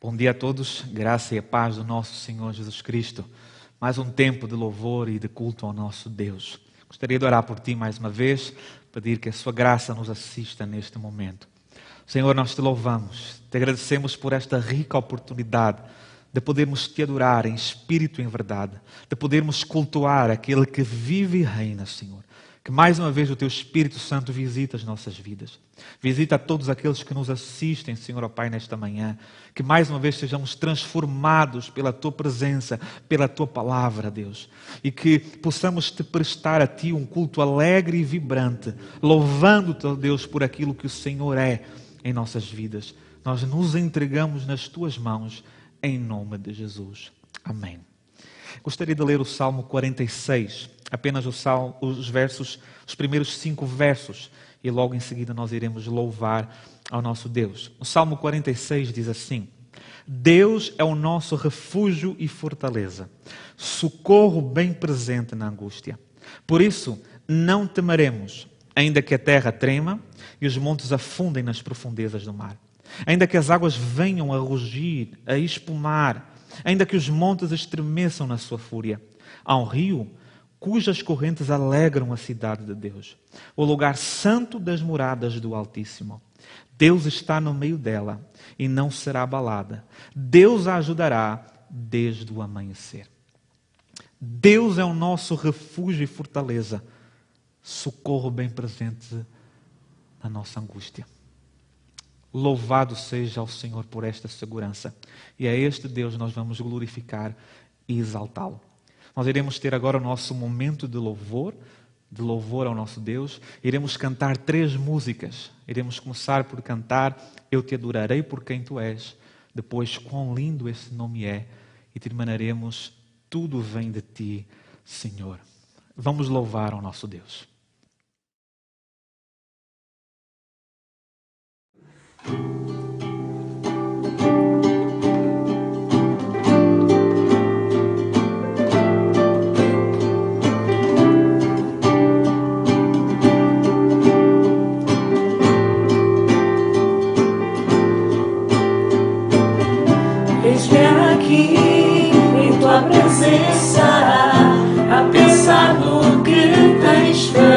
Bom dia a todos, graça e a paz do nosso Senhor Jesus Cristo. Mais um tempo de louvor e de culto ao nosso Deus. Gostaria de orar por ti mais uma vez, pedir que a sua graça nos assista neste momento. Senhor, nós te louvamos, te agradecemos por esta rica oportunidade de podermos te adorar em espírito e em verdade, de podermos cultuar aquele que vive e reina, Senhor. Que mais uma vez o Teu Espírito Santo visita as nossas vidas. Visita a todos aqueles que nos assistem, Senhor, ó Pai, nesta manhã. Que mais uma vez sejamos transformados pela Tua presença, pela Tua palavra, Deus. E que possamos te prestar a Ti um culto alegre e vibrante, louvando-te, ó Deus, por aquilo que o Senhor é em nossas vidas. Nós nos entregamos nas Tuas mãos, em nome de Jesus. Amém. Gostaria de ler o Salmo 46, apenas os primeiros 5 versos, e logo em seguida nós iremos louvar ao nosso Deus. O Salmo 46 diz assim: Deus é o nosso refúgio e fortaleza, socorro bem presente na angústia. Por isso, não temeremos, ainda que a terra trema e os montes afundem nas profundezas do mar. Ainda que as águas venham a rugir, a espumar, ainda que os montes estremeçam na sua fúria. Há um rio cujas correntes alegram a cidade de Deus, o lugar santo das moradas do Altíssimo. Deus está no meio dela e não será abalada. Deus a ajudará desde o amanhecer. Deus é o nosso refúgio e fortaleza, socorro bem presente na nossa angústia. Louvado seja ao Senhor por esta segurança. E a este Deus nós vamos glorificar e exaltá-lo. Nós iremos ter agora o nosso momento de louvor ao nosso Deus. Iremos cantar 3 músicas. Iremos começar por cantar Eu Te Adorarei por Quem Tu És. Depois, Quão Lindo Esse Nome É. E terminaremos Tudo Vem de Ti, Senhor. Vamos louvar ao nosso Deus. Eis-me aqui em Tua presença, a pensar no que tens feito.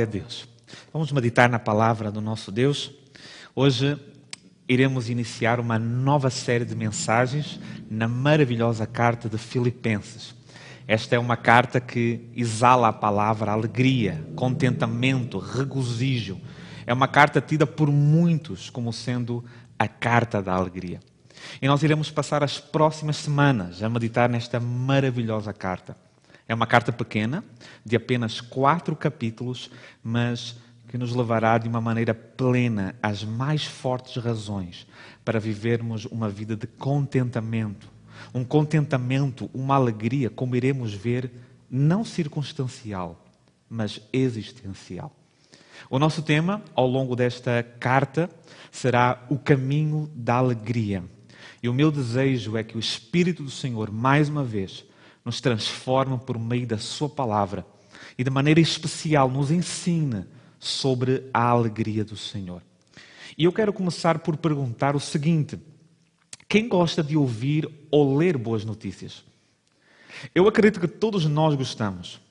a Deus. Vamos meditar na palavra do nosso Deus. Hoje iremos iniciar uma nova série de mensagens na maravilhosa carta de Filipenses. Esta é uma carta que exala a palavra alegria, contentamento, regozijo. É uma carta tida por muitos como sendo a carta da alegria. E nós iremos passar as próximas semanas a meditar nesta maravilhosa carta. É uma carta pequena, de apenas 4 capítulos, mas que nos levará de uma maneira plena às mais fortes razões para vivermos uma vida de contentamento. Um contentamento, uma alegria, como iremos ver, não circunstancial, mas existencial. O nosso tema, ao longo desta carta, será o caminho da alegria. E o meu desejo é que o Espírito do Senhor, mais uma vez, nos transforme por meio da sua palavra e de maneira especial nos ensine sobre a alegria do Senhor. E eu quero começar por perguntar o seguinte: quem gosta de ouvir ou ler boas notícias? Eu acredito que todos nós gostamos,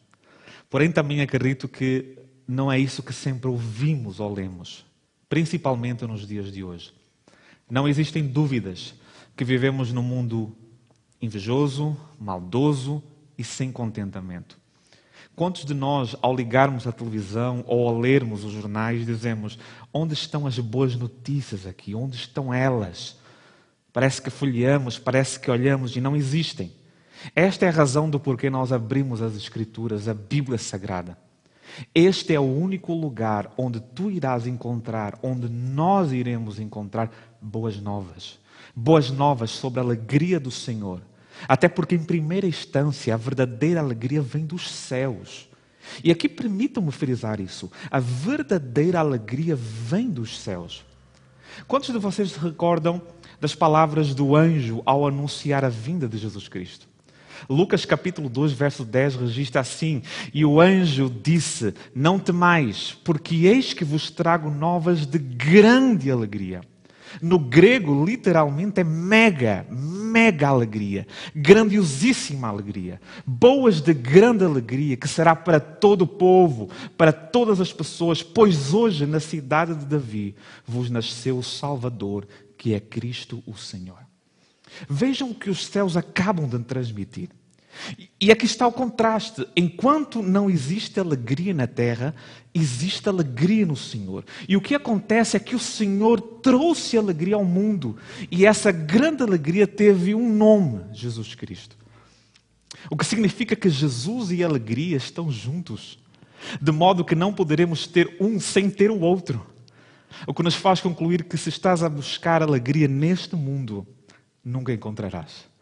porém também acredito que não é isso que sempre ouvimos ou lemos, principalmente nos dias de hoje. Não existem dúvidas que vivemos num mundo invejoso, maldoso e sem contentamento. Quantos de nós, ao ligarmos a televisão ou ao lermos os jornais, dizemos: onde estão as boas notícias aqui? Onde estão elas? Parece que folheamos, parece que olhamos e não existem. Esta é a razão do porquê nós abrimos as Escrituras, a Bíblia Sagrada. Este é o único lugar onde tu irás encontrar, onde nós iremos encontrar boas novas. Boas novas sobre a alegria do Senhor. Até porque, em primeira instância, a verdadeira alegria vem dos céus. E aqui permitam-me frisar isso. A verdadeira alegria vem dos céus. Quantos de vocês se recordam das palavras do anjo ao anunciar a vinda de Jesus Cristo? Lucas capítulo 2, verso 10 registra assim: e o anjo disse: não temais, porque eis que vos trago novas de grande alegria. No grego, literalmente, é mega alegria, grandiosíssima alegria, boas de grande alegria, que será para todo o povo, para todas as pessoas, pois hoje na cidade de Davi vos nasceu o Salvador, que é Cristo o Senhor. Vejam o que os céus acabam de transmitir. E aqui está o contraste. Enquanto não existe alegria na terra, existe alegria no Senhor. E o que acontece é que o Senhor trouxe alegria ao mundo. E essa grande alegria teve um nome: Jesus Cristo. O que significa que Jesus e a alegria estão juntos. De modo que não poderemos ter um sem ter o outro. O que nos faz concluir que se estás a buscar alegria neste mundo, nunca encontrarás.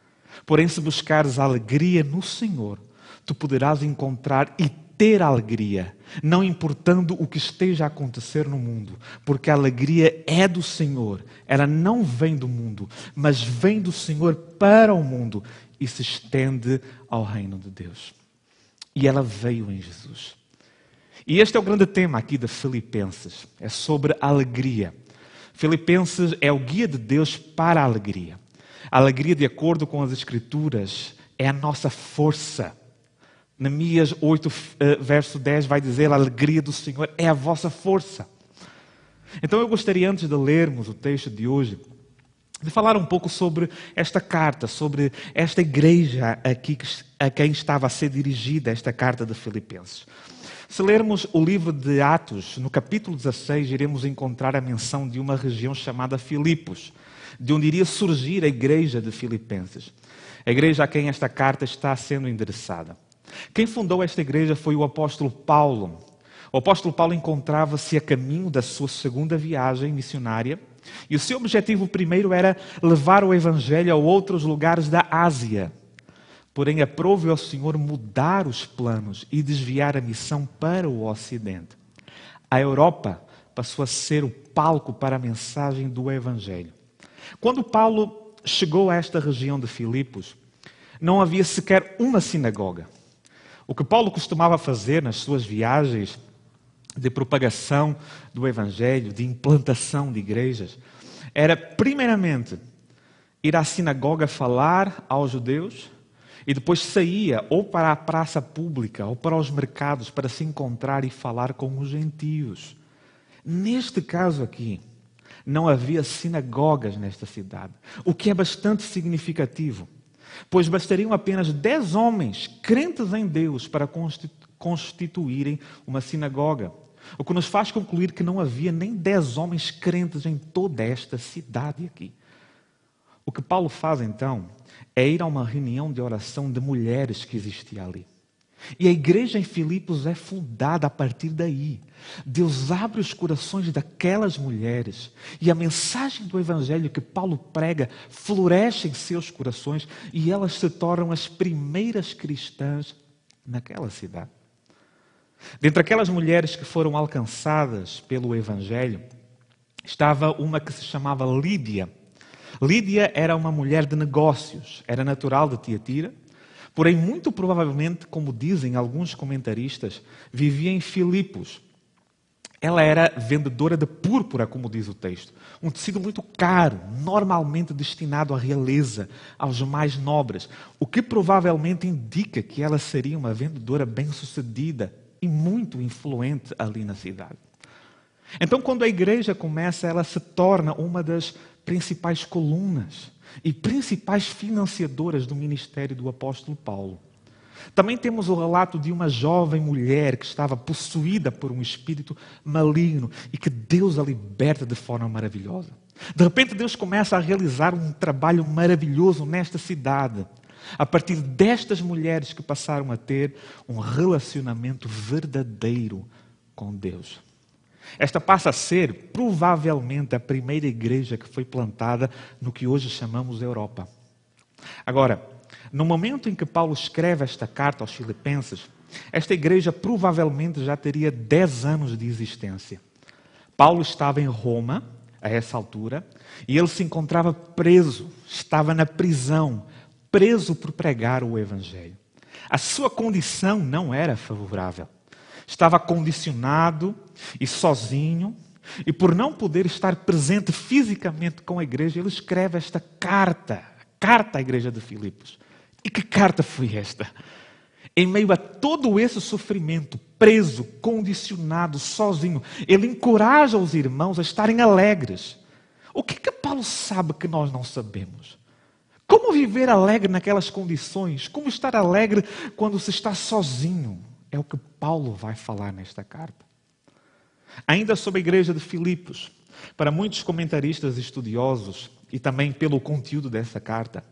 Porém, se buscares a alegria no Senhor, tu poderás encontrar e ter alegria, não importando o que esteja a acontecer no mundo, porque a alegria é do Senhor. Ela não vem do mundo, mas vem do Senhor para o mundo e se estende ao reino de Deus. E ela veio em Jesus. E este é o grande tema aqui de Filipenses, é sobre a alegria. Filipenses é o guia de Deus para a alegria. A alegria, de acordo com as Escrituras, é a nossa força. Neemias 8, verso 10 vai dizer: a alegria do Senhor é a vossa força. Então eu gostaria, antes de lermos o texto de hoje, de falar um pouco sobre esta carta, sobre esta igreja aqui a quem estava a ser dirigida esta carta de Filipenses. Se lermos o livro de Atos, no capítulo 16, iremos encontrar a menção de uma região chamada Filipos, de onde iria surgir a igreja de Filipenses. A igreja a quem esta carta está sendo endereçada. Quem fundou esta igreja foi o apóstolo Paulo. O apóstolo Paulo encontrava-se a caminho da sua segunda viagem missionária e o seu objetivo primeiro era levar o evangelho a outros lugares da Ásia. Porém, aprove ao Senhor mudar os planos e desviar a missão para o Ocidente. A Europa passou a ser o palco para a mensagem do evangelho. Quando Paulo chegou a esta região de Filipos, não havia sequer uma sinagoga. O que Paulo costumava fazer nas suas viagens de propagação do evangelho, de implantação de igrejas, era primeiramente ir à sinagoga falar aos judeus e depois saía ou para a praça pública ou para os mercados para se encontrar e falar com os gentios. Neste caso aqui, não havia sinagogas nesta cidade, o que é bastante significativo, pois bastariam apenas 10 homens crentes em Deus para constituírem uma sinagoga, o que nos faz concluir que não havia nem 10 homens crentes em toda esta cidade aqui. O que Paulo faz então é ir a uma reunião de oração de mulheres que existia ali. E a igreja em Filipos é fundada a partir daí. Deus abre os corações daquelas mulheres e a mensagem do evangelho que Paulo prega floresce em seus corações e elas se tornam as primeiras cristãs naquela cidade. Dentre aquelas mulheres que foram alcançadas pelo evangelho, estava uma que se chamava Lídia. Lídia era uma mulher de negócios, era natural de Tiatira, porém, muito provavelmente, como dizem alguns comentaristas, vivia em Filipos. Ela era vendedora de púrpura, como diz o texto. Um tecido muito caro, normalmente destinado à realeza, aos mais nobres, o que provavelmente indica que ela seria uma vendedora bem-sucedida e muito influente ali na cidade. Então, quando a igreja começa, ela se torna uma das principais colunas e principais financiadoras do ministério do apóstolo Paulo. Também temos o relato de uma jovem mulher que estava possuída por um espírito maligno e que Deus a liberta de forma maravilhosa. De repente Deus começa a realizar um trabalho maravilhoso nesta cidade, a partir destas mulheres que passaram a ter um relacionamento verdadeiro com Deus. Esta passa a ser, provavelmente, a primeira igreja que foi plantada no que hoje chamamos Europa. Agora, no momento em que Paulo escreve esta carta aos Filipenses, esta igreja provavelmente já teria 10 anos de existência. Paulo estava em Roma, a essa altura, e ele se encontrava preso, estava na prisão, preso por pregar o Evangelho. A sua condição não era favorável. Estava condicionado e sozinho, e por não poder estar presente fisicamente com a igreja, ele escreve esta carta à igreja de Filipos. E que carta foi esta? Em meio a todo esse sofrimento, preso, condicionado, sozinho, ele encoraja os irmãos a estarem alegres. O que Paulo sabe que nós não sabemos? Como viver alegre naquelas condições? Como estar alegre quando se está sozinho? É o que Paulo vai falar nesta carta. Ainda sobre a igreja de Filipos, para muitos comentaristas estudiosos e também pelo conteúdo dessa carta,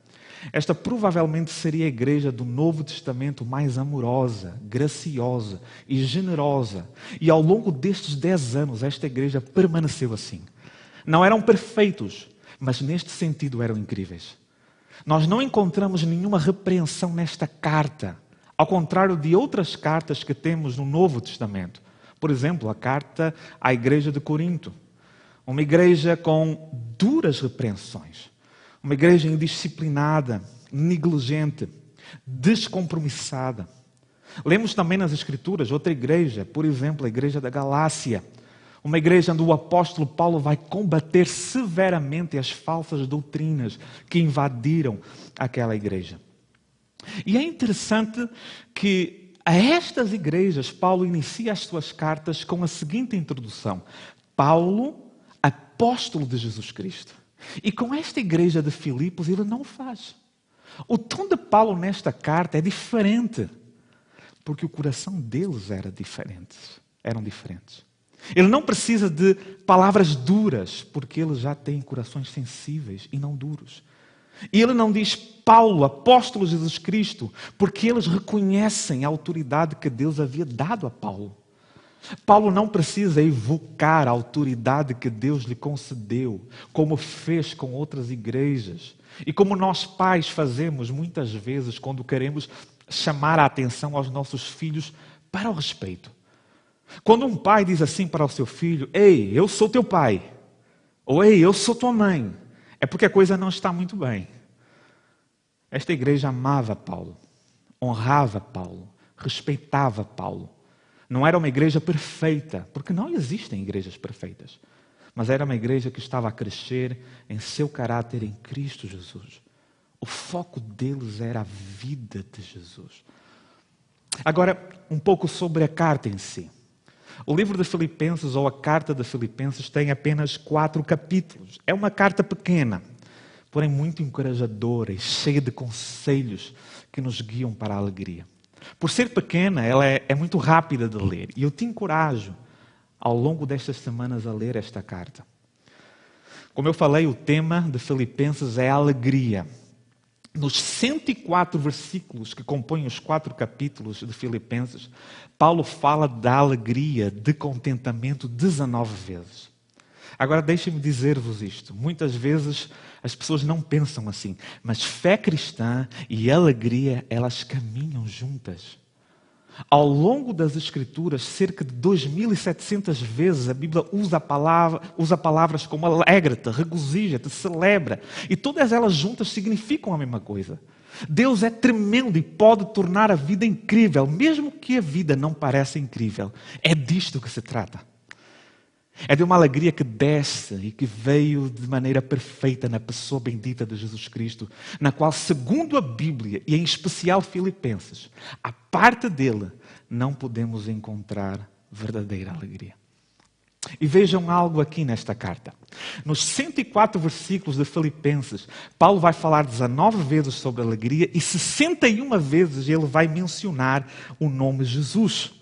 esta provavelmente seria a igreja do Novo Testamento mais amorosa, graciosa e generosa. E ao longo destes 10 anos, esta igreja permaneceu assim. Não eram perfeitos, mas neste sentido eram incríveis. Nós não encontramos nenhuma repreensão nesta carta, ao contrário de outras cartas que temos no Novo Testamento. Por exemplo, a carta à igreja de Corinto. Uma igreja com duras repreensões. Uma igreja indisciplinada, negligente, descompromissada. Lemos também nas Escrituras outra igreja, por exemplo, a igreja da Galácia. Uma igreja onde o apóstolo Paulo vai combater severamente as falsas doutrinas que invadiram aquela igreja. E é interessante que a estas igrejas Paulo inicia as suas cartas com a seguinte introdução: Paulo, apóstolo de Jesus Cristo. E com esta igreja de Filipos ele não o faz. O tom de Paulo nesta carta é diferente, porque o coração deles eram diferentes. Ele não precisa de palavras duras, porque eles já têm corações sensíveis e não duros. E ele não diz Paulo, apóstolo de Jesus Cristo, porque eles reconhecem a autoridade que Deus havia dado a Paulo. Paulo não precisa evocar a autoridade que Deus lhe concedeu, como fez com outras igrejas. E como nós pais fazemos muitas vezes quando queremos chamar a atenção aos nossos filhos para o respeito. Quando um pai diz assim para o seu filho: ei, eu sou teu pai, ou ei, eu sou tua mãe, é porque a coisa não está muito bem. Esta igreja amava Paulo, honrava Paulo, respeitava Paulo. Não era uma igreja perfeita, porque não existem igrejas perfeitas. Mas era uma igreja que estava a crescer em seu caráter em Cristo Jesus. O foco deles era a vida de Jesus. Agora, um pouco sobre a carta em si. O livro de Filipenses, ou a carta de Filipenses, tem apenas 4 capítulos. É uma carta pequena, porém muito encorajadora e cheia de conselhos que nos guiam para a alegria. Por ser pequena, ela é muito rápida de ler. E eu te encorajo, ao longo destas semanas, a ler esta carta. Como eu falei, o tema de Filipenses é a alegria. Nos 104 versículos que compõem os 4 capítulos de Filipenses, Paulo fala da alegria, de contentamento 19 vezes. Agora deixem-me dizer-vos isto. Muitas vezes as pessoas não pensam assim, mas fé cristã e alegria, elas caminham juntas. Ao longo das Escrituras, cerca de 2.700 vezes a Bíblia usa palavras como alegra-te, regozija-te, celebra. E todas elas juntas significam a mesma coisa. Deus é tremendo e pode tornar a vida incrível, mesmo que a vida não pareça incrível. É disto que se trata. É de uma alegria que desce e que veio de maneira perfeita na pessoa bendita de Jesus Cristo, na qual, segundo a Bíblia, e em especial Filipenses, a parte dele, não podemos encontrar verdadeira alegria. E vejam algo aqui nesta carta. Nos 104 versículos de Filipenses, Paulo vai falar 19 vezes sobre alegria e 61 vezes ele vai mencionar o nome Jesus.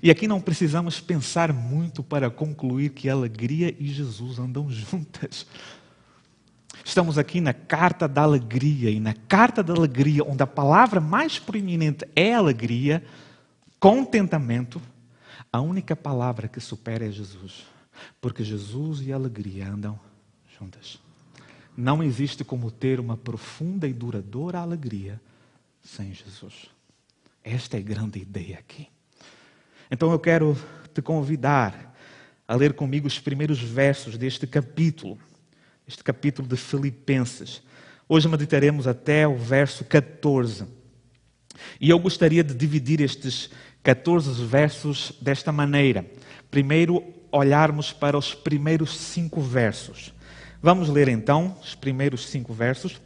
E aqui não precisamos pensar muito para concluir que a alegria e Jesus andam juntas. Estamos aqui na carta da alegria, e na carta da alegria, onde a palavra mais proeminente é alegria, contentamento, a única palavra que supera é Jesus. Porque Jesus e a alegria andam juntas. Não existe como ter uma profunda e duradoura alegria sem Jesus. Esta é a grande ideia aqui. Então eu quero te convidar a ler comigo os primeiros versos deste capítulo de Filipenses. Hoje meditaremos até o verso 14. E eu gostaria de dividir estes 14 versos desta maneira. Primeiro, olharmos para os primeiros 5 versos. Vamos ler então os primeiros 5 versos.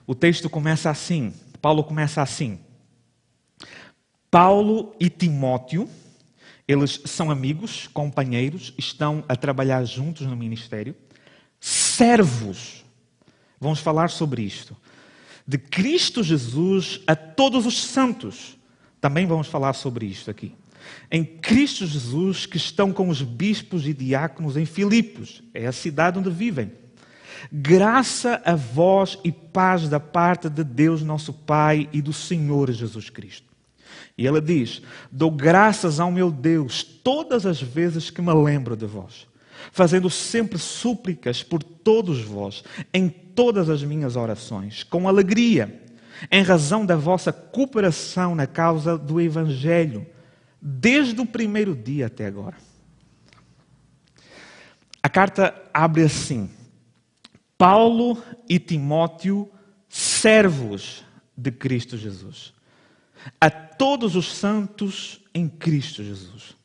O texto começa assim, Paulo começa assim. Paulo e Timóteo, eles são amigos, companheiros, estão a trabalhar juntos no ministério. Servos, vamos falar sobre isto, de Cristo Jesus a todos os santos. Também vamos falar sobre isto aqui. Em Cristo Jesus, que estão com os bispos e diáconos em Filipos, é a cidade onde vivem. Graça a vós e paz da parte de Deus nosso Pai e do Senhor Jesus Cristo. E ela diz, dou graças ao meu Deus todas as vezes que me lembro de vós, fazendo sempre súplicas por todos vós, em todas as minhas orações, com alegria, em razão da vossa cooperação na causa do Evangelho, desde o primeiro dia até agora. A carta abre assim, Paulo e Timóteo, servos de Cristo Jesus. A todos os santos em Cristo Jesus.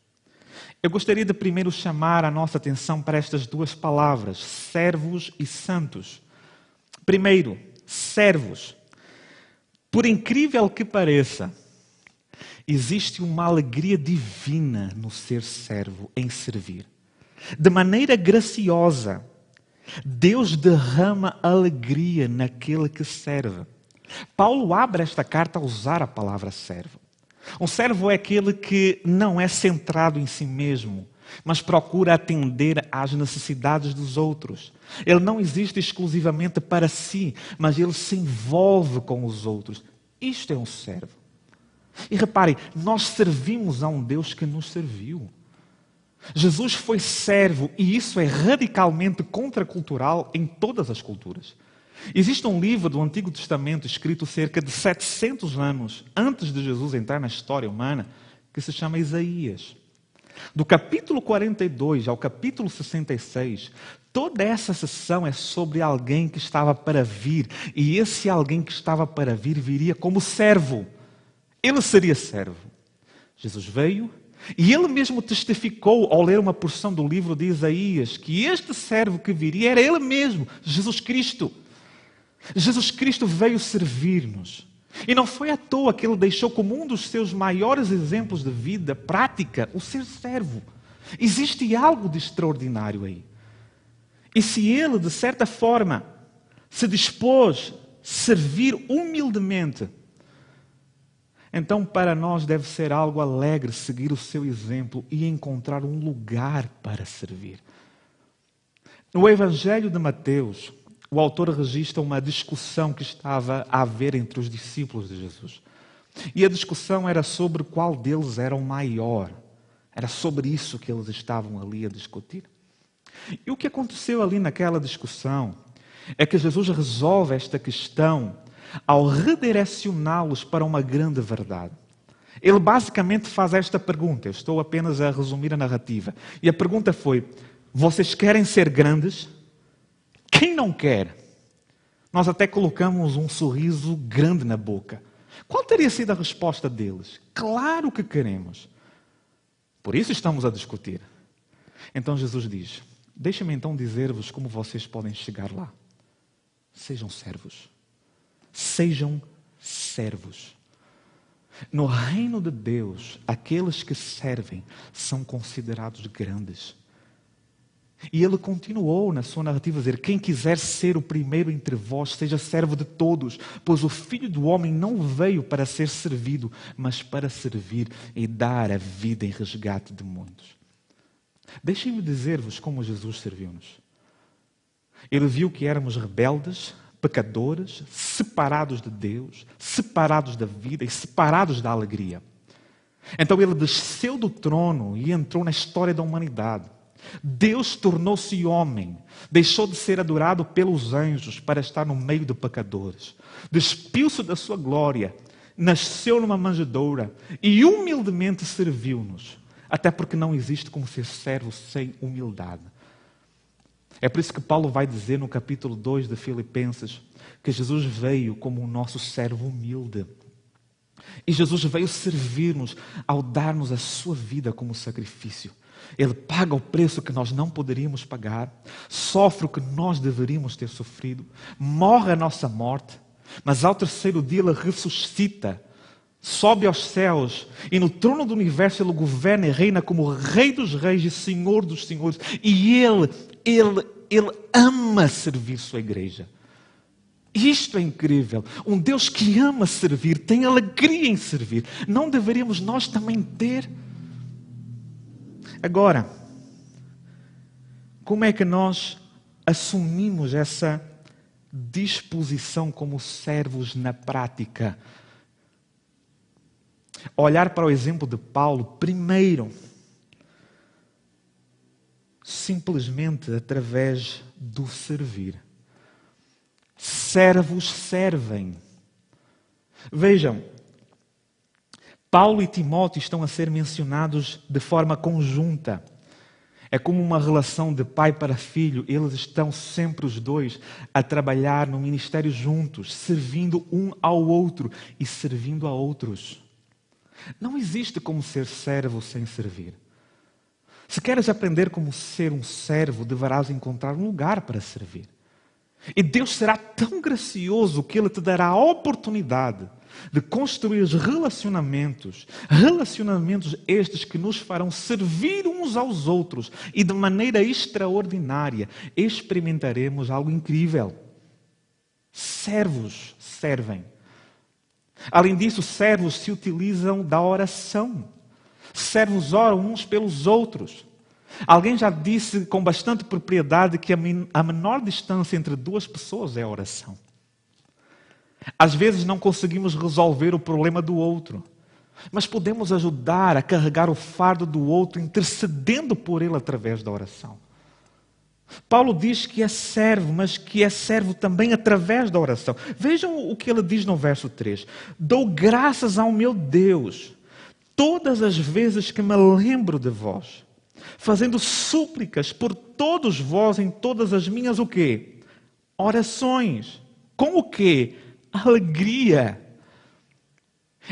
Eu gostaria de primeiro chamar a nossa atenção para estas duas palavras, servos e santos. Primeiro, servos. Por incrível que pareça, existe uma alegria divina no ser servo, em servir. De maneira graciosa, Deus derrama alegria naquele que serve. Paulo abre esta carta a usar a palavra servo. Um servo é aquele que não é centrado em si mesmo, mas procura atender às necessidades dos outros. Ele não existe exclusivamente para si, mas ele se envolve com os outros. Isto é um servo. E reparem, nós servimos a um Deus que nos serviu. Jesus foi servo e isso é radicalmente contracultural em todas as culturas. Existe um livro do Antigo Testamento escrito cerca de 700 anos antes de Jesus entrar na história humana, que se chama Isaías. Do capítulo 42 ao capítulo 66, toda essa sessão é sobre alguém que estava para vir, e esse alguém que estava para vir viria como servo. Ele seria servo. Jesus veio, e ele mesmo testificou, ao ler uma porção do livro de Isaías, que este servo que viria era ele mesmo, Jesus Cristo. Jesus Cristo veio servir-nos. E não foi à toa que Ele deixou como um dos seus maiores exemplos de vida prática o ser servo. Existe algo de extraordinário aí. E se Ele, de certa forma, se dispôs a servir humildemente, então para nós deve ser algo alegre seguir o seu exemplo e encontrar um lugar para servir. No Evangelho de Mateus, o autor registra uma discussão que estava a haver entre os discípulos de Jesus. E a discussão era sobre qual deles era o maior. Era sobre isso que eles estavam ali a discutir. E o que aconteceu ali naquela discussão é que Jesus resolve esta questão ao redirecioná-los para uma grande verdade. Ele basicamente faz esta pergunta. Eu estou apenas a resumir a narrativa. E a pergunta foi: vocês querem ser grandes? Quem não quer? Nós até colocamos um sorriso grande na boca. Qual teria sido a resposta deles? Claro que queremos. Por isso estamos a discutir. Então Jesus diz: deixem-me então dizer-vos como vocês podem chegar lá. Sejam servos. Sejam servos. No reino de Deus, aqueles que servem são considerados grandes. E ele continuou na sua narrativa a dizer: quem quiser ser o primeiro entre vós, seja servo de todos, pois o Filho do Homem não veio para ser servido, mas para servir e dar a vida em resgate de muitos. Deixem-me dizer-vos como Jesus serviu-nos. Ele viu que éramos rebeldes, pecadores, separados de Deus, separados da vida e separados da alegria. Então ele desceu do trono e entrou na história da humanidade. Deus tornou-se homem, deixou de ser adorado pelos anjos para estar no meio de pecadores. Despiu-se da sua glória, nasceu numa manjedoura e humildemente serviu-nos. Até porque não existe como ser servo sem humildade. É por isso que Paulo vai dizer no capítulo 2 de Filipenses que Jesus veio como o nosso servo humilde. E Jesus veio servir-nos ao dar-nos a sua vida como sacrifício. Ele paga o preço que nós não poderíamos pagar, sofre o que nós deveríamos ter sofrido, morre a nossa morte, mas ao terceiro dia ele ressuscita, sobe aos céus e no trono do universo ele governa e reina como Rei dos Reis e Senhor dos Senhores. E ele ama servir sua igreja. Isto é incrível. Um Deus que ama servir, tem alegria em servir. Não deveríamos nós também ter? Agora, como é que nós assumimos essa disposição como servos na prática? Olhar para o exemplo de Paulo, primeiro, simplesmente através do servir. Servos servem. Vejam, Paulo e Timóteo estão a ser mencionados de forma conjunta. É como uma relação de pai para filho. Eles estão sempre os dois a trabalhar no ministério juntos, servindo um ao outro e servindo a outros. Não existe como ser servo sem servir. Se queres aprender como ser um servo, deverás encontrar um lugar para servir. E Deus será tão gracioso que Ele te dará a oportunidade de construir relacionamentos estes que nos farão servir uns aos outros e de maneira extraordinária experimentaremos algo incrível. Servos servem. Além disso, servos se utilizam da oração. Servos oram uns pelos outros. Alguém já disse com bastante propriedade que a menor distância entre duas pessoas é a oração. Às vezes não conseguimos resolver o problema do outro, mas podemos ajudar a carregar o fardo do outro, intercedendo por ele através da oração. Paulo diz que é servo, mas que é servo também através da oração. Vejam o que ele diz no verso 3. Dou graças ao meu Deus todas as vezes que me lembro de vós, fazendo súplicas por todos vós em todas as minhas o quê? Orações. Com o quê? Alegria.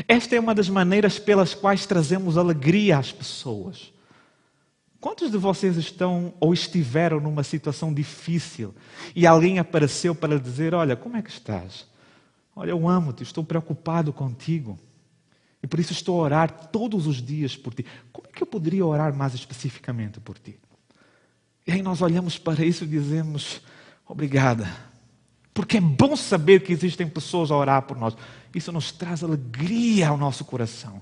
Esta é uma das maneiras pelas quais trazemos alegria às pessoas. Quantos de vocês estão ou estiveram numa situação difícil e alguém apareceu para dizer: olha, como é que estás? Olha, eu amo-te, estou preocupado contigo e por isso estou a orar todos os dias por ti. Como é que eu poderia orar mais especificamente por ti? E aí nós olhamos para isso e dizemos: obrigada. Porque é bom saber que existem pessoas a orar por nós. Isso nos traz alegria ao nosso coração.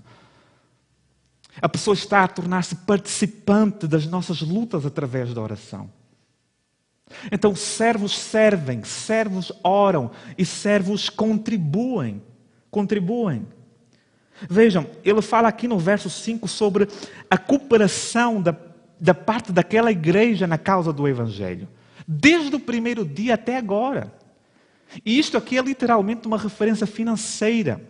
A pessoa está a tornar-se participante das nossas lutas através da oração. Então, servos servem, servos oram e servos contribuem. Vejam, ele fala aqui no verso 5 sobre a cooperação da parte daquela igreja na causa do Evangelho. Desde o primeiro dia até agora. E isto aqui é literalmente uma referência financeira.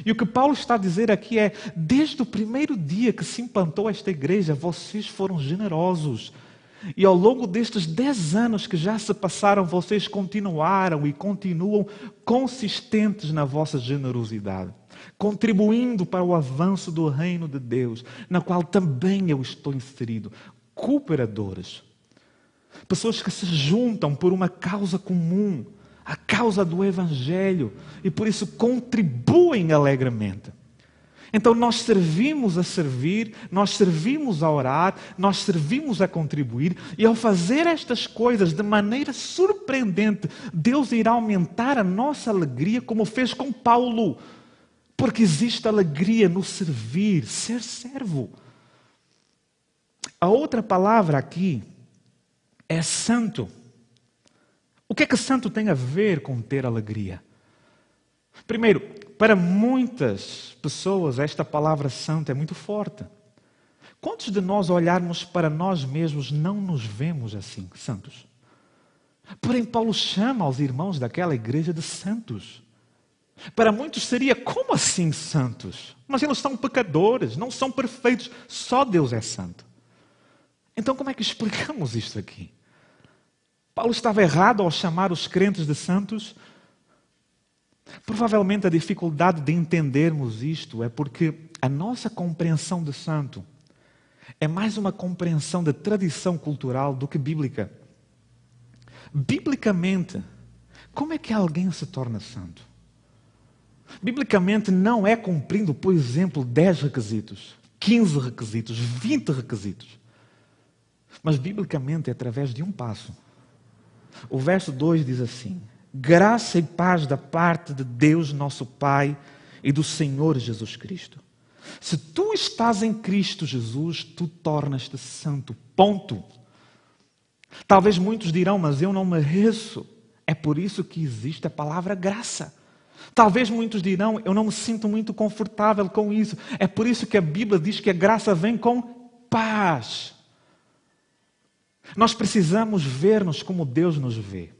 E o que Paulo está a dizer aqui é: desde o primeiro dia que se implantou esta igreja, vocês foram generosos. E ao longo destes 10 anos que já se passaram, vocês continuaram e continuam consistentes na vossa generosidade, contribuindo para o avanço do reino de Deus, na qual também eu estou inserido. Cooperadores. Pessoas que se juntam por uma causa comum, a causa do Evangelho, e por isso contribuem alegremente. Então nós servimos a servir, nós servimos a orar, nós servimos a contribuir, e ao fazer estas coisas de maneira surpreendente, Deus irá aumentar a nossa alegria, como fez com Paulo, porque existe alegria no servir, ser servo. A outra palavra aqui é santo. O que é que santo tem a ver com ter alegria? Primeiro, para muitas pessoas esta palavra santo é muito forte. Quantos de nós olharmos para nós mesmos não nos vemos assim, santos? Porém, Paulo chama os irmãos daquela igreja de santos. Para muitos seria: como assim santos? Mas eles são pecadores, não são perfeitos, só Deus é santo. Então como é que explicamos isto aqui? Paulo estava errado ao chamar os crentes de santos? Provavelmente a dificuldade de entendermos isto é porque a nossa compreensão de santo é mais uma compreensão de tradição cultural do que bíblica. Biblicamente, como é que alguém se torna santo? Biblicamente não é cumprindo, por exemplo, 10 requisitos, 15 requisitos, 20 requisitos. Mas biblicamente é através de um passo. O verso 2 diz assim: graça e paz da parte de Deus nosso Pai e do Senhor Jesus Cristo. Se tu estás em Cristo Jesus, tu tornas-te santo. Ponto. Talvez muitos dirão: mas eu não mereço. É por isso que existe a palavra graça. Talvez muitos dirão: eu não me sinto muito confortável com isso. É por isso que a Bíblia diz que a graça vem com paz. Nós precisamos ver-nos como Deus nos vê.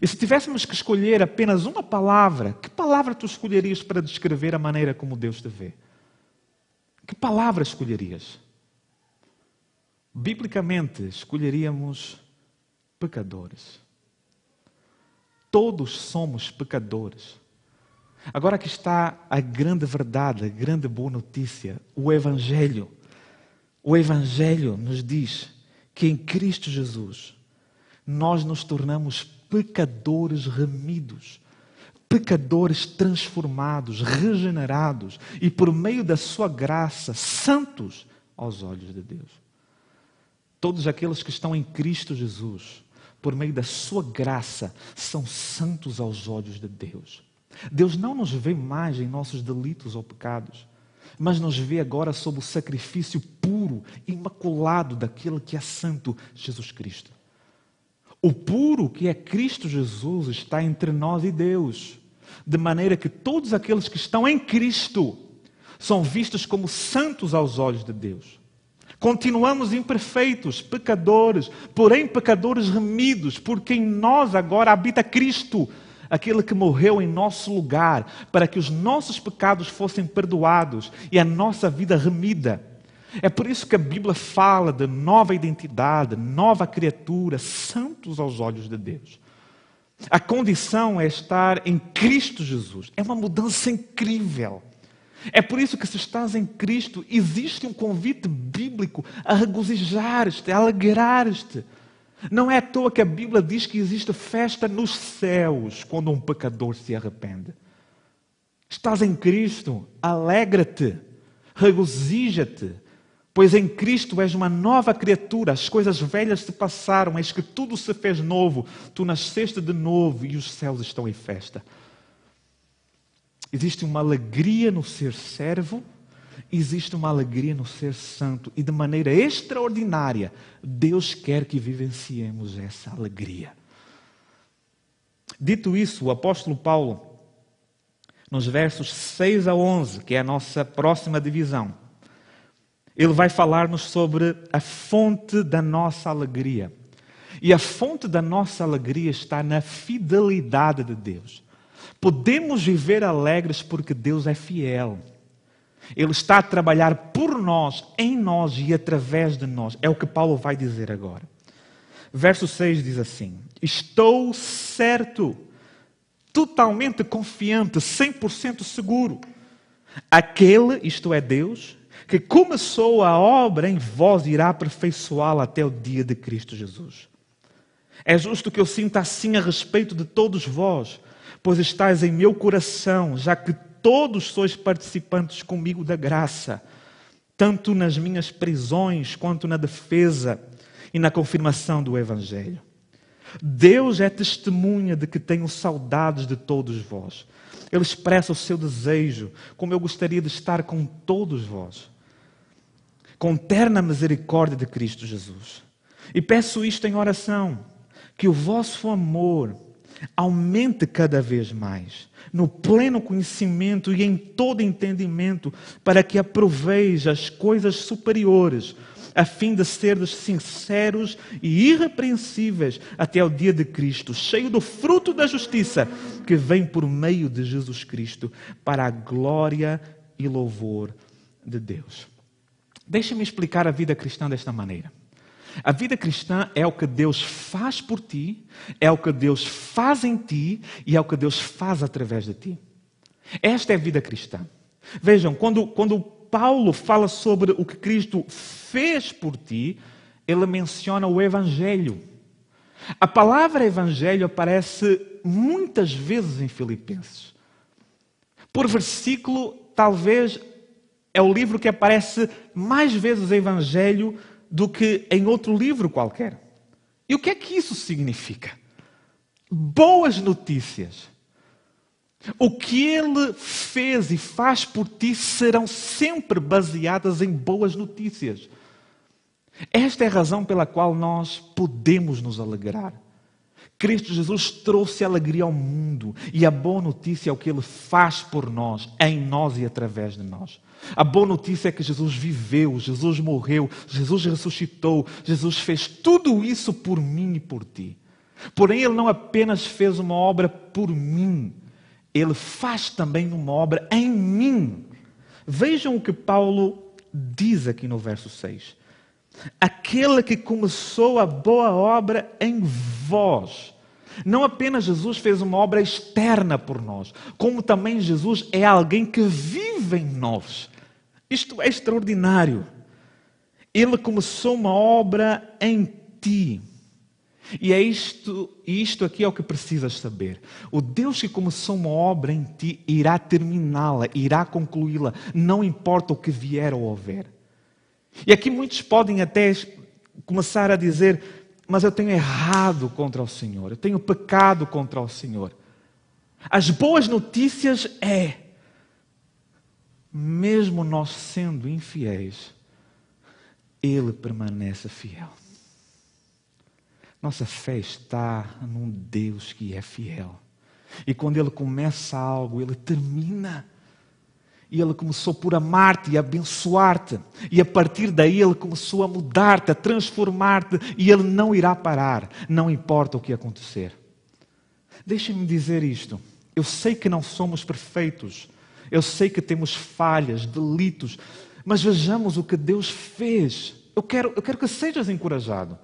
E se tivéssemos que escolher apenas uma palavra, que palavra tu escolherias para descrever a maneira como Deus te vê? Que palavra escolherias? Biblicamente, escolheríamos pecadores. Todos somos pecadores. Agora aqui está a grande verdade, a grande boa notícia, o Evangelho. O Evangelho nos diz que em Cristo Jesus nós nos tornamos pecadores remidos, pecadores transformados, regenerados e por meio da sua graça, santos aos olhos de Deus. Todos aqueles que estão em Cristo Jesus, por meio da sua graça, são santos aos olhos de Deus. Deus não nos vê mais em nossos delitos ou pecados, mas nos vê agora sob o sacrifício puro, imaculado daquele que é santo, Jesus Cristo. O puro que é Cristo Jesus está entre nós e Deus, de maneira que todos aqueles que estão em Cristo são vistos como santos aos olhos de Deus. Continuamos imperfeitos, pecadores, porém pecadores remidos, porque em nós agora habita Cristo, aquele que morreu em nosso lugar, para que os nossos pecados fossem perdoados e a nossa vida remida. É por isso que a Bíblia fala de nova identidade, nova criatura, santos aos olhos de Deus. A condição é estar em Cristo Jesus. É uma mudança incrível. É por isso que, se estás em Cristo, existe um convite bíblico a regozijar-te, a alegrar-te. Não é à toa que a Bíblia diz que existe festa nos céus quando um pecador se arrepende. Estás em Cristo, alegra-te, regozija-te, pois em Cristo és uma nova criatura, as coisas velhas se passaram, eis que tudo se fez novo, tu nasceste de novo e os céus estão em festa. Existe uma alegria no ser servo, existe uma alegria no ser santo, e de maneira extraordinária, Deus quer que vivenciemos essa alegria. Dito isso, o apóstolo Paulo, nos versos 6 a 11, que é a nossa próxima divisão, ele vai falar-nos sobre a fonte da nossa alegria. E a fonte da nossa alegria está na fidelidade de Deus. Podemos viver alegres porque Deus é fiel. Ele está a trabalhar por nós, em nós e através de nós. É o que Paulo vai dizer agora. Verso 6 diz assim: estou certo, totalmente confiante, 100% seguro. Aquele, isto é Deus, que começou a obra em vós irá aperfeiçoá-la até o dia de Cristo Jesus. É justo que eu sinta assim a respeito de todos vós, pois estáis em meu coração, já que todos sois participantes comigo da graça, tanto nas minhas prisões, quanto na defesa e na confirmação do Evangelho. Deus é testemunha de que tenho saudades de todos vós. Ele expressa o seu desejo, como eu gostaria de estar com todos vós, com terna misericórdia de Cristo Jesus. E peço isto em oração, que o vosso amor aumente cada vez mais, no pleno conhecimento e em todo entendimento, para que aproveis as coisas superiores, a fim de serdes sinceros e irrepreensíveis até ao dia de Cristo, cheio do fruto da justiça que vem por meio de Jesus Cristo, para a glória e louvor de Deus. Deixa-me explicar a vida cristã desta maneira. A vida cristã é o que Deus faz por ti, é o que Deus faz em ti e é o que Deus faz através de ti. Esta é a vida cristã. Vejam, quando Paulo fala sobre o que Cristo fez por ti, ele menciona o Evangelho. A palavra Evangelho aparece muitas vezes em Filipenses. Por versículo, talvez é o livro que aparece mais vezes Evangelho do que em outro livro qualquer. E o que é que isso significa? Boas notícias. O que Ele fez e faz por ti serão sempre baseadas em boas notícias. Esta é a razão pela qual nós podemos nos alegrar. Cristo Jesus trouxe alegria ao mundo, e a boa notícia é o que Ele faz por nós, em nós e através de nós. A boa notícia é que Jesus viveu, Jesus morreu, Jesus ressuscitou, Jesus fez tudo isso por mim e por ti. Porém, Ele não apenas fez uma obra por mim, Ele faz também uma obra em mim. Vejam o que Paulo diz aqui no verso 6. Aquele que começou a boa obra em vós. Não apenas Jesus fez uma obra externa por nós, como também Jesus é alguém que vive em nós. Isto é extraordinário. Ele começou uma obra em ti. E isto aqui é o que precisas saber. O Deus que começou uma obra em ti irá terminá-la, irá concluí-la, não importa o que vier ou houver. E aqui muitos podem até começar a dizer: mas eu tenho errado contra o Senhor, eu tenho pecado contra o Senhor. As boas notícias é, mesmo nós sendo infiéis, Ele permanece fiel. Nossa fé está num Deus que é fiel. E quando Ele começa algo, Ele termina. E Ele começou por amar-te e abençoar-te. E a partir daí Ele começou a mudar-te, a transformar-te. E Ele não irá parar, não importa o que acontecer. Deixem-me dizer isto. Eu sei que não somos perfeitos. Eu sei que temos falhas, delitos. Mas vejamos o que Deus fez. Eu quero que sejas encorajado.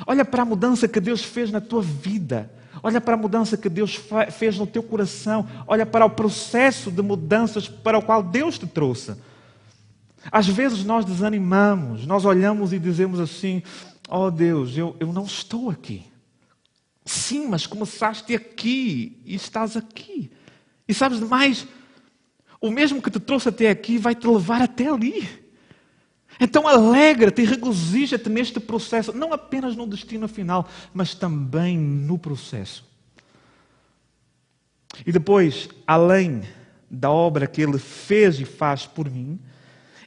Olha para a mudança que Deus fez na tua vida. Olha para a mudança que Deus fez no teu coração. Olha para o processo de mudanças para o qual Deus te trouxe. Às vezes nós desanimamos, nós olhamos e dizemos assim: oh Deus, eu não estou aqui. Sim, mas começaste aqui e estás aqui. E sabes demais, o mesmo que te trouxe até aqui vai te levar até ali. Então alegra-te e regozija-te neste processo, não apenas no destino final, mas também no processo. E depois, além da obra que Ele fez e faz por mim,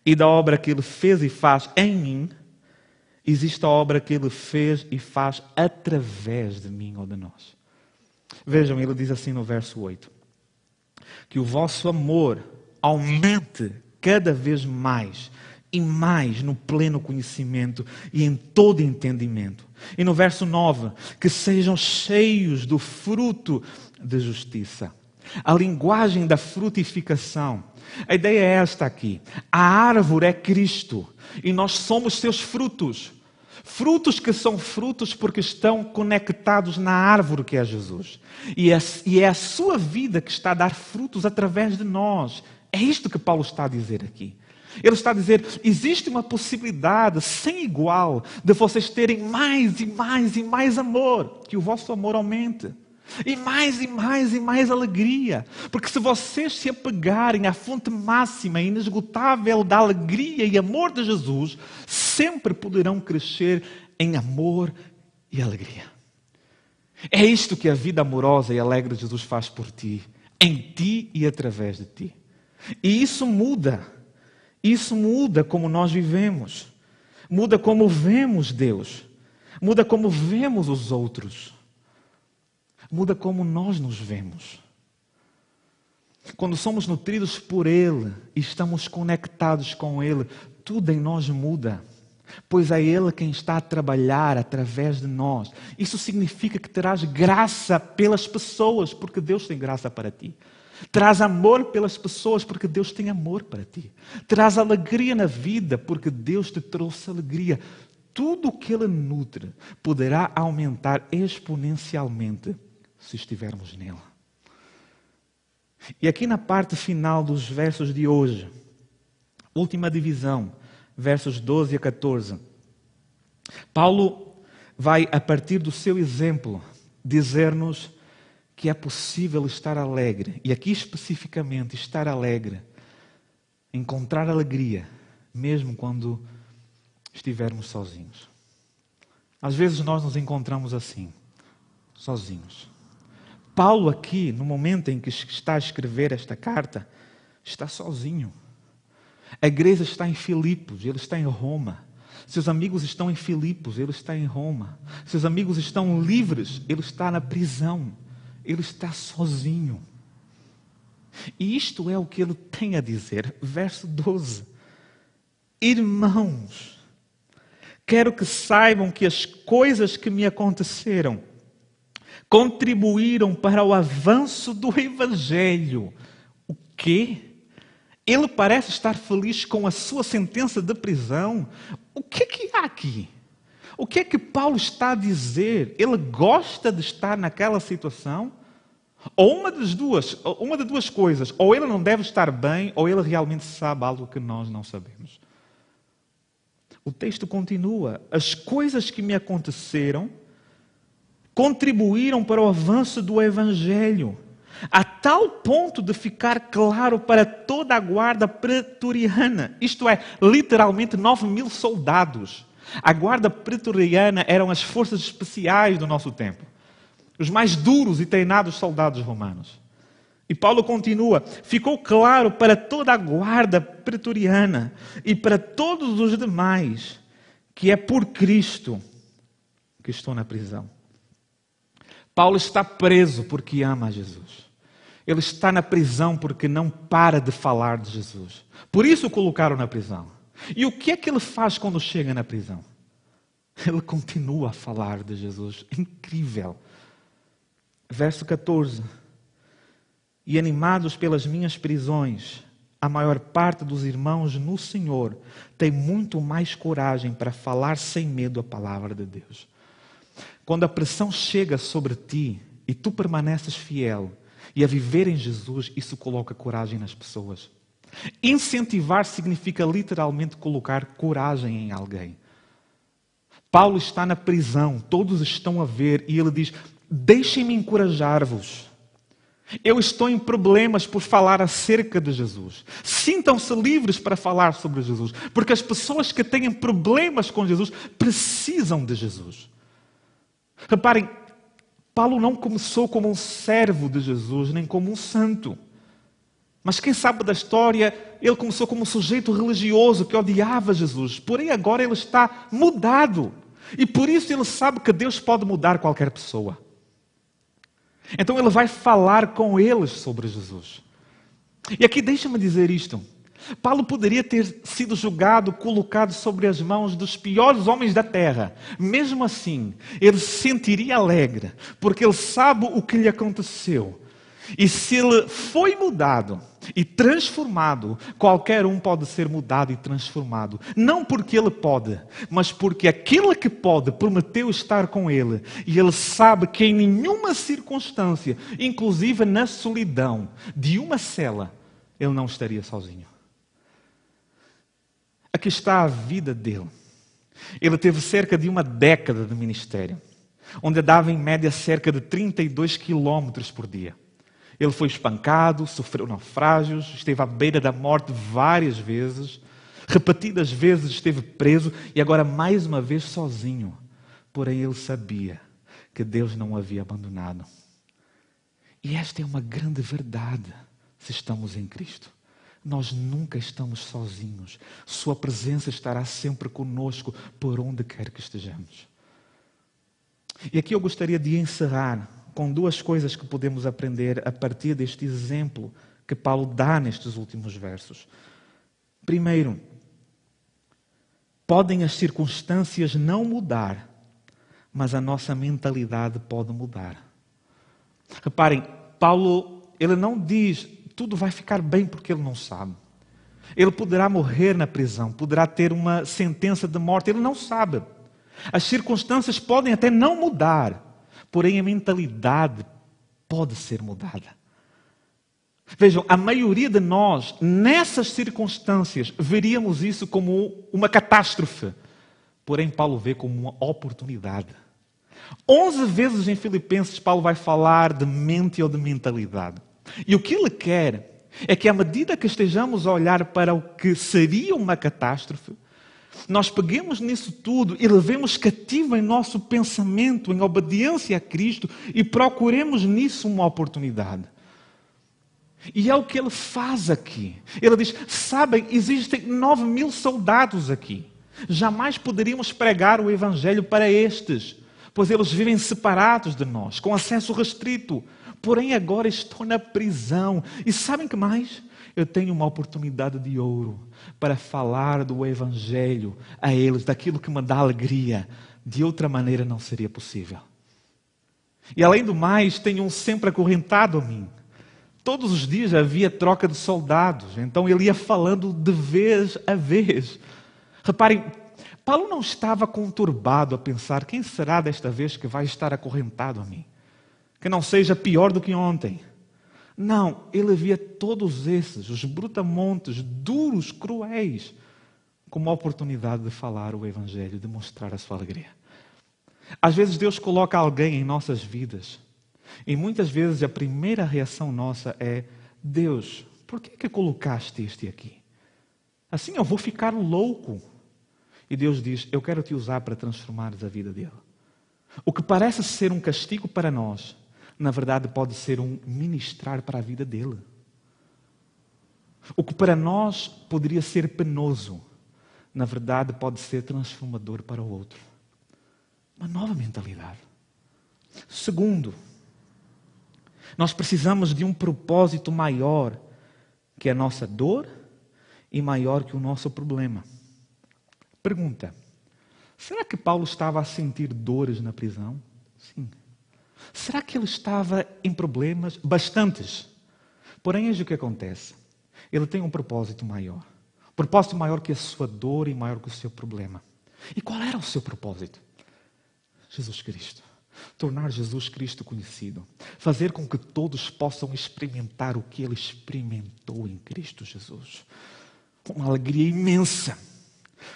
e da obra que Ele fez e faz em mim, existe a obra que Ele fez e faz através de mim ou de nós. Vejam, Ele diz assim no verso 8: que o vosso amor aumente cada vez mais e mais no pleno conhecimento e em todo entendimento. E no verso 9, que sejam cheios do fruto de justiça. A linguagem da frutificação. A ideia é esta aqui. A árvore é Cristo e nós somos seus frutos. Frutos que são frutos porque estão conectados na árvore que é Jesus. E é a sua vida que está a dar frutos através de nós. É isto que Paulo está a dizer aqui. Ele está a dizer, existe uma possibilidade sem igual de vocês terem mais e mais e mais amor. Que o vosso amor aumente. E mais e mais e mais alegria. Porque se vocês se apegarem à fonte máxima e inesgotável da alegria e amor de Jesus, sempre poderão crescer em amor e alegria. É isto que a vida amorosa e alegre de Jesus faz por ti, em ti e através de ti. E isso muda como nós vivemos, muda como vemos Deus, muda como vemos os outros. Muda como nós nos vemos. Quando somos nutridos por Ele e estamos conectados com Ele, tudo em nós muda. Pois é Ele quem está a trabalhar através de nós. Isso significa que terás graça pelas pessoas, porque Deus tem graça para ti. Terás amor pelas pessoas, porque Deus tem amor para ti. Terás alegria na vida, porque Deus te trouxe alegria. Tudo o que Ele nutre poderá aumentar exponencialmente se estivermos nele. E aqui na parte final dos versos de hoje, última divisão, versos 12 a 14, Paulo vai, a partir do seu exemplo, dizer-nos que é possível estar alegre. E aqui especificamente, estar alegre, encontrar alegria, mesmo quando estivermos sozinhos. Às vezes nós nos encontramos assim, sozinhos. Paulo aqui, no momento em que está a escrever esta carta, está sozinho. A igreja está em Filipos, ele está em Roma. Seus amigos estão em Filipos, ele está em Roma. Seus amigos estão livres, ele está na prisão. Ele está sozinho. E isto é o que ele tem a dizer. Verso 12. Irmãos, quero que saibam que as coisas que me aconteceram contribuíram para o avanço do Evangelho. O quê? Ele parece estar feliz com a sua sentença de prisão. O que é que há aqui? O que é que Paulo está a dizer? Ele gosta de estar naquela situação? Ou uma de duas coisas. Ou ele não deve estar bem, ou ele realmente sabe algo que nós não sabemos. O texto continua. As coisas que me aconteceram contribuíram para o avanço do Evangelho, a tal ponto de ficar claro para toda a guarda pretoriana. Isto é, literalmente 9.000 soldados. A guarda pretoriana eram as forças especiais do nosso tempo. Os mais duros e treinados soldados romanos. E Paulo continua. Ficou claro para toda a guarda pretoriana e para todos os demais que é por Cristo que estou na prisão. Paulo está preso porque ama a Jesus. Ele está na prisão porque não para de falar de Jesus. Por isso o colocaram na prisão. E o que é que ele faz quando chega na prisão? Ele continua a falar de Jesus. Incrível. Verso 14. E animados pelas minhas prisões, a maior parte dos irmãos no Senhor tem muito mais coragem para falar sem medo a palavra de Deus. Quando a pressão chega sobre ti e tu permaneces fiel e a viver em Jesus, isso coloca coragem nas pessoas. Incentivar significa literalmente colocar coragem em alguém. Paulo está na prisão, todos estão a ver e ele diz: deixem-me encorajar-vos. Eu estou em problemas por falar acerca de Jesus. Sintam-se livres para falar sobre Jesus, porque as pessoas que têm problemas com Jesus precisam de Jesus. Reparem, Paulo não começou como um servo de Jesus, nem como um santo. Mas quem sabe da história, ele começou como um sujeito religioso que odiava Jesus. Porém, agora ele está mudado. E por isso ele sabe que Deus pode mudar qualquer pessoa. Então ele vai falar com eles sobre Jesus. E aqui deixa-me dizer isto. Paulo poderia ter sido julgado, colocado sobre as mãos dos piores homens da terra. Mesmo assim, ele se sentiria alegre, porque ele sabe o que lhe aconteceu. E se ele foi mudado e transformado, qualquer um pode ser mudado e transformado. Não porque ele pode, mas porque aquele que pode prometeu estar com ele. E ele sabe que em nenhuma circunstância, inclusive na solidão de uma cela, ele não estaria sozinho. Aqui está a vida dele. Ele teve cerca de uma década de ministério, onde dava em média cerca de 32 quilômetros por dia. Ele foi espancado, sofreu naufrágios, esteve à beira da morte várias vezes, repetidas vezes esteve preso e agora mais uma vez sozinho. Porém ele sabia que Deus não o havia abandonado. E esta é uma grande verdade se estamos em Cristo. Nós nunca estamos sozinhos. Sua presença estará sempre conosco por onde quer que estejamos. E aqui eu gostaria de encerrar com duas coisas que podemos aprender a partir deste exemplo que Paulo dá nestes últimos versos. Primeiro, podem as circunstâncias não mudar, mas a nossa mentalidade pode mudar. Reparem, Paulo, ele não diz tudo vai ficar bem porque ele não sabe. Ele poderá morrer na prisão, poderá ter uma sentença de morte, ele não sabe. As circunstâncias podem até não mudar, porém a mentalidade pode ser mudada. Vejam, a maioria de nós, nessas circunstâncias, veríamos isso como uma catástrofe. Porém, Paulo vê como uma oportunidade. 11 vezes em Filipenses, Paulo vai falar de mente ou de mentalidade. E o que ele quer é que à medida que estejamos a olhar para o que seria uma catástrofe, nós peguemos nisso tudo e levemos cativo em nosso pensamento, em obediência a Cristo e procuremos nisso uma oportunidade. E é o que ele faz aqui. Ele diz, sabem, existem 9.000 soldados aqui. Jamais poderíamos pregar o Evangelho para estes, pois eles vivem separados de nós, com acesso restrito. Porém agora estou na prisão. E sabem que mais? Eu tenho uma oportunidade de ouro para falar do Evangelho a eles, daquilo que me dá alegria. De outra maneira não seria possível. E além do mais, tenho um sempre acorrentado a mim. Todos os dias havia troca de soldados, então ele ia falando de vez a vez. Reparem, Paulo não estava conturbado a pensar, quem será desta vez que vai estar acorrentado a mim? Que não seja pior do que ontem. Não, ele via todos esses, os brutamontes, duros, cruéis, como uma oportunidade de falar o Evangelho, de mostrar a sua alegria. Às vezes Deus coloca alguém em nossas vidas, e muitas vezes a primeira reação nossa é, Deus, por que colocaste este aqui? Assim eu vou ficar louco. E Deus diz, eu quero te usar para transformares a vida dele. O que parece ser um castigo para nós, na verdade pode ser um ministrar para a vida dele. O que para nós poderia ser penoso, na verdade pode ser transformador para o outro. Uma nova mentalidade. Segundo, nós precisamos de um propósito maior que a nossa dor e maior que o nosso problema. Pergunta, será que Paulo estava a sentir dores na prisão? Sim. Será que ele estava em problemas? Bastantes. Porém, eis o que acontece. Ele tem um propósito maior. Propósito maior que a sua dor e maior que o seu problema. E qual era o seu propósito? Jesus Cristo. tornar Jesus Cristo conhecido, fazer com que todos possam experimentar o que Ele experimentou em Cristo Jesus. Uma alegria imensa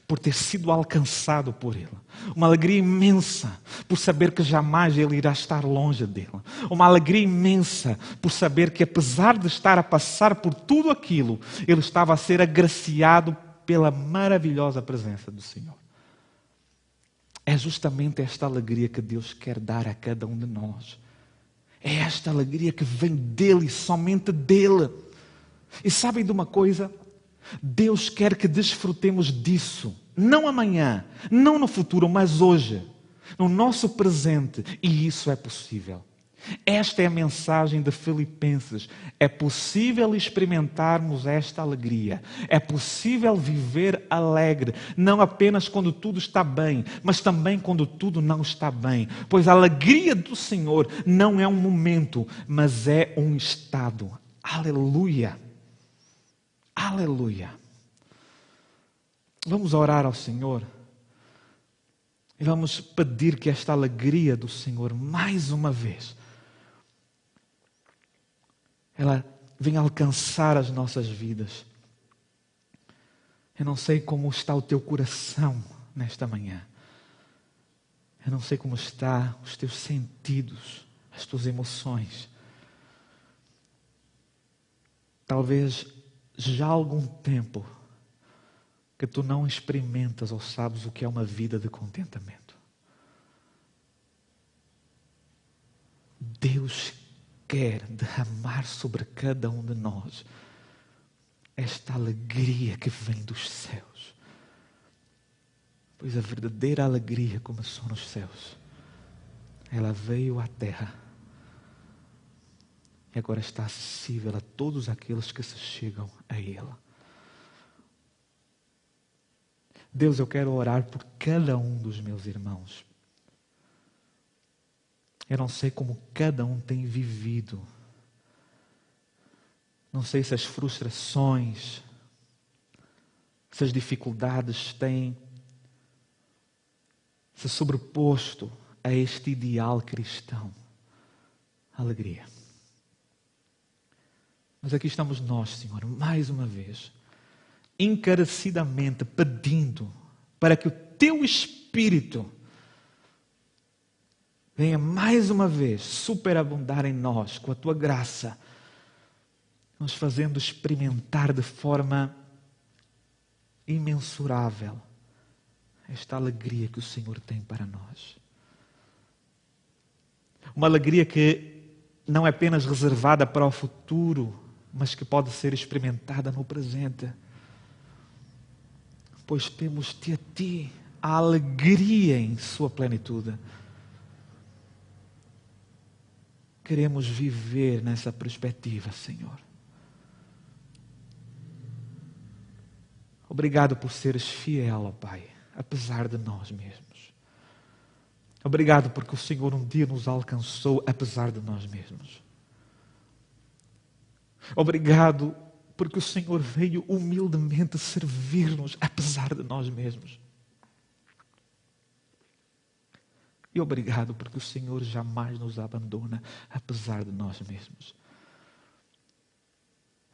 por ter sido alcançado por Ele. Uma alegria imensa por saber que jamais Ele irá estar longe dele. Uma alegria imensa por saber que, apesar de estar a passar por tudo aquilo, Ele estava a ser agraciado pela maravilhosa presença do Senhor. É justamente esta alegria que Deus quer dar a cada um de nós. É esta alegria que vem dEle e somente dEle. E sabem de uma coisa? Deus quer que desfrutemos disso, não amanhã, não no futuro, mas hoje, no nosso presente, e isso é possível. Esta é a mensagem de Filipenses. É possível experimentarmos esta alegria. É possível viver alegre, não apenas quando tudo está bem, mas também quando tudo não está bem. Pois a alegria do Senhor não é um momento, mas é um estado. Aleluia! Aleluia! Vamos orar ao Senhor e vamos pedir que esta alegria do Senhor, mais uma vez, ela venha alcançar as nossas vidas. Eu não sei como está o teu coração nesta manhã. Eu não sei como estão os teus sentidos, as tuas emoções. Talvez já há algum tempo que tu não experimentas ou sabes o que é uma vida de contentamento. Deus quer derramar sobre cada um de nós esta alegria que vem dos céus. Pois a verdadeira alegria começou nos céus. Ela veio à terra. E agora está acessível a todos aqueles que se chegam a Ele. Deus, eu quero orar por cada um dos meus irmãos. Eu não sei como cada um tem vivido. Não sei se as frustrações, se as dificuldades têm se sobreposto a este ideal cristão. Alegria. Mas aqui estamos nós, Senhor, mais uma vez, encarecidamente pedindo para que o Teu Espírito venha mais uma vez superabundar em nós com a Tua graça, nos fazendo experimentar de forma imensurável esta alegria que o Senhor tem para nós. Uma alegria que não é apenas reservada para o futuro, mas que pode ser experimentada no presente. Pois temos-te a Ti, a alegria em sua plenitude. Queremos viver nessa perspectiva, Senhor. Obrigado por seres fiel, ó Pai, apesar de nós mesmos. Obrigado porque o Senhor um dia nos alcançou apesar de nós mesmos. Obrigado porque o Senhor veio humildemente servir-nos apesar de nós mesmos. E obrigado porque o Senhor jamais nos abandona apesar de nós mesmos.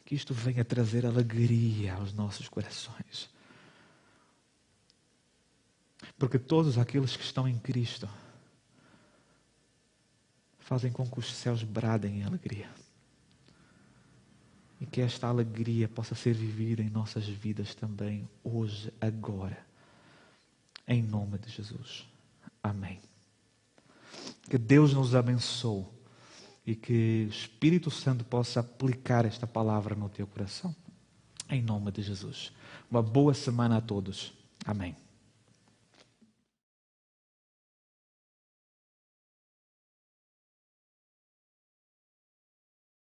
Que isto venha trazer alegria aos nossos corações. Porque todos aqueles que estão em Cristo fazem com que os céus bradem em alegria. E que esta alegria possa ser vivida em nossas vidas também, hoje, agora. Em nome de Jesus. Amém. Que Deus nos abençoe e que o Espírito Santo possa aplicar esta palavra no teu coração. Em nome de Jesus. Uma boa semana a todos. Amém.